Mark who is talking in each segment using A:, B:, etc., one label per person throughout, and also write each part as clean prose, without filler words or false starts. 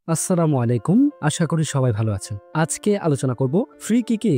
A: আসসালামু আলাইকুম। আশা করি সবাই ভালো আছেন। আজকে আলোচনা করব ফ্রি কিকে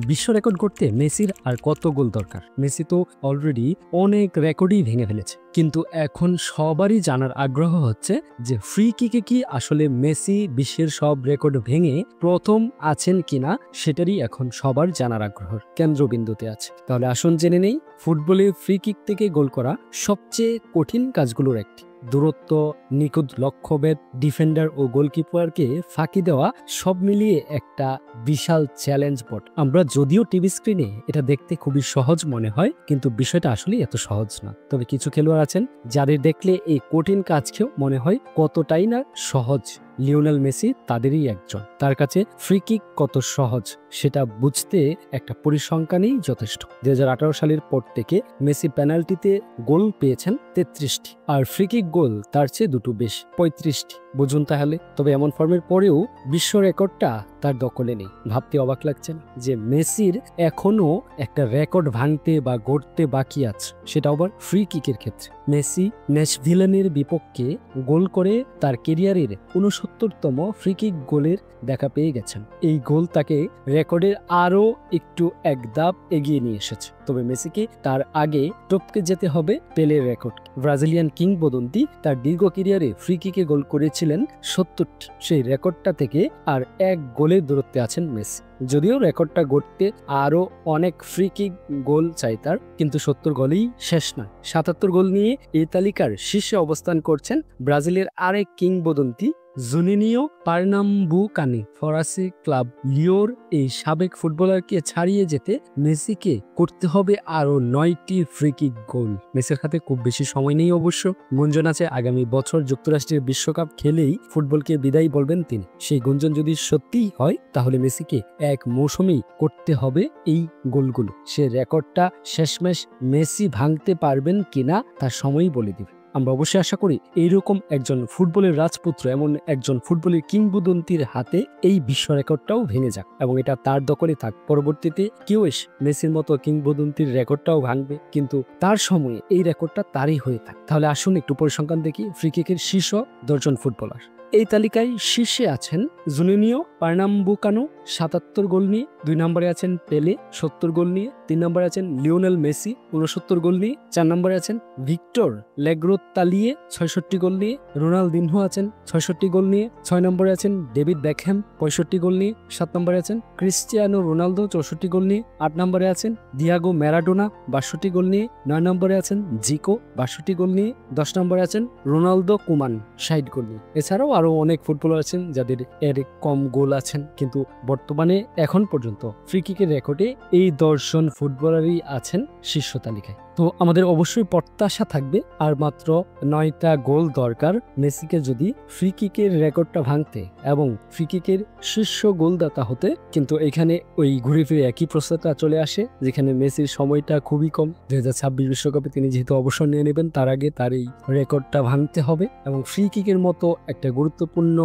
A: বিশ্ব রেকর্ড করতে মেসির আর কত গোল দরকার। মেসি তো অলরেডি অনেক রেকর্ডই ভেঙে ফেলেছে। কিন্তু এখন সবারই জানার আগ্রহ হচ্ছে যে ফ্রি কিকে কি আসলে মেসি বিশ্বের সব রেকর্ড ভেঙে প্রথম আছেন কিনা, সেটারই এখন সবার জানার আগ্রহের কেন্দ্রবিন্দুতে আছে। তাহলে আসুন জেনে নেই ফুটবলে ফ্রি কিক থেকে গোল করা সবচেয়ে কঠিন কাজগুলোর একটি। দূরত্ব, নিখুঁত লক্ষ্যভেদ, ডিফেন্ডার ও গোলকিপারকে ফাঁকি দেওয়া, সব মিলিয়ে একটা বিশাল চ্যালেঞ্জ বট। আমরা যদিও টিভি স্ক্রিনে এটা দেখতে খুবই সহজ মনে হয়, কিন্তু বিষয়টা আসলে এত সহজ না। তবে কিছু খেলোয়াড় আছেন যাদের দেখলে এই কঠিন কাজকেও মনে হয় কতটাই না সহজ। লিওনেল মেসি তাদেরই একজন। তার কাছে ফ্রি কিক কত সহজ সেটা বুঝতে একটা পরিসংখ্যানই যথেষ্ট। 2018 সালের পর থেকে মেসি পেনাল্টিতে গোল পেয়েছেন 33টি, আর ফ্রি কিক গোল তার চেয়ে দুটো বেশি, 35টি। বুঝুন তাহলে। তবে এমন ফর্মের পরেও বিশ্ব রেকর্ডটা তার দখলে নেই। ভাবতে অবাক লাগছে না যে মেসির এখনো একটা রেকর্ড ভাঙতে বা গড়তে বাকি আছে, সেটা আবার ফ্রি কিকের ক্ষেত্রে। মেসি ন্যাশভিলের বিপক্ষে গোল করে তার ক্যারিয়ারের 69তম ফ্রি কিক গোলের দেখা পেয়ে গেছেন। এই গোল তাকে রেকর্ডের আরো একটু এক ধাপ এগিয়ে নিয়ে এসেছে। তবে মেসিকে তার আগে টপকে যেতে হবে পেলের রেকর্ড। ব্রাজিলিয়ান কিংবদন্তি তার দীর্ঘ ক্যারিয়ারে ফ্রি কিকে গোল করেছিলেন 70। সেই রেকর্ডটা থেকে আর এক গোলের দূরত্বে আছেন মেসি। যদিও রেকর্ডটা গড়তে আরো অনেক ফ্রি কিক গোল চাই তার, কিন্তু 70 গোলেই শেষ নয়। 77 গোল নিয়ে এই তালিকার শীর্ষে অবস্থান করছেন ব্রাজিলের আরেক কিংবদন্তি জুনিনিও পারনাম্বুকানি। ফরাসি ক্লাব লিওর এই সাবেক ফুটবলারকে ছাড়িয়ে যেতে মেসিকে করতে হবে আরো 9টি ফ্রি কিক গোল। মেসির হাতে খুব বেশি সময় নেই অবশ্য। গুঞ্জন আছে আগামী বছর যুক্তরাষ্ট্রের বিশ্বকাপ খেলেই ফুটবলকে বিদায় বলবেন তিনি। সেই গুঞ্জন যদি সত্যিই হয়, তাহলে মেসিকে এক মৌসুমেই করতে হবে এই গোলগুলো। সে রেকর্ডটা শেষমেশ মেসি ভাঙতে পারবেন কিনা তার সময়ই বলে দিবে। আমরা অবশ্যই আশা করি এইরকম একজন ফুটবলের রাজপুত্র, এমন একজন ফুটবলের কিংবদন্তির হাতে এই বিশ্ব রেকর্ডটাও ভেঙে যাক এবং এটা তার দখলে থাক। পরবর্তীতে কেউ এসে মেসির মতো কিংবদন্তির রেকর্ডটাও ভাঙবে, কিন্তু তার সময়ে এই রেকর্ডটা তারই হয়ে থাক। তাহলে আসুন একটু পরিসংখ্যান দেখি ফ্রি কিকের শীর্ষ 10 ফুটবলার। এই তালিকায় শীর্ষে আছেন জুনিনিও পারনাম্বুকানো 77 গোল নিয়ে, 2 নম্বরে আছেন পেলে 70 গোল নিয়ে, 3 নম্বরে আছেন লিওনেল মেসি 69 গোল নিয়ে, 4 নম্বরে আছেন ভিক্টর লেগ্রোতালিয়ে 66 গোল নিয়ে, রোনালদিনহো আছেন 66 গোল নিয়ে, 6 নম্বরে আছেন ডেভিড বেকহ্যাম 65 গোল নিয়ে, 7 নম্বরে আছেন ক্রিস্টিয়ানো রোনালদো 64 গোল নিয়ে, 8 নম্বরে আছেন দিয়াগো ম্যারাডোনা 62 গোল নিয়ে, 9 নম্বরে আছেন জিকো 62 গোল নিয়ে, 10 নম্বরে আছেন রোনালদো কুমান 60 গোল নিয়ে। এছাড়াও আরো অনেক ফুটবলার আছেন যাদের এর কম গোল আছেন, কিন্তু বর্তমানে এখন পর্যন্ত ফ্রি কিকের রেকর্ডে এই 10 জন ফুটবলারই আছেন শীর্ষ তালিকায়। তো আমাদের অবশ্যই প্রত্যাশা থাকবে আর মাত্র 9টা গোল দরকার মেসিকে যদি ফ্রি কিকের রেকর্ডটা ভাঙতে এবং ফ্রি কিকের শীর্ষ গোলদাতা হতে। কিন্তু এখানে ওই ঘুরে ফিরে একই প্রশ্নটা চলে আসে, যেখানে মেসির সময়টা খুবই কম। 2026 বিশ্বকাপে তিনি যেহেতু অবসর নিয়ে নেবেন, তার আগে তার এই রেকর্ডটা ভাঙতে হবে এবং ফ্রি কিকের মতো একটা গুরুত্বপূর্ণ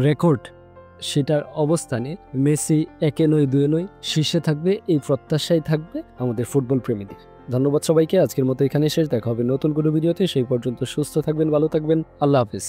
A: রেকর্ড, সেটার অবস্থানে মেসি 1 নয় 2 নয় শীর্ষে থাকবে, এই প্রত্যাশাই থাকবে আমাদের ফুটবল প্রেমীদের। ধন্যবাদ সবাইকে। আজকের মতো এখানে শেষ। দেখা হবে নতুন কোনো ভিডিওতে। সেই পর্যন্ত সুস্থ থাকবেন, ভালো থাকবেন। আল্লাহ হাফিজ।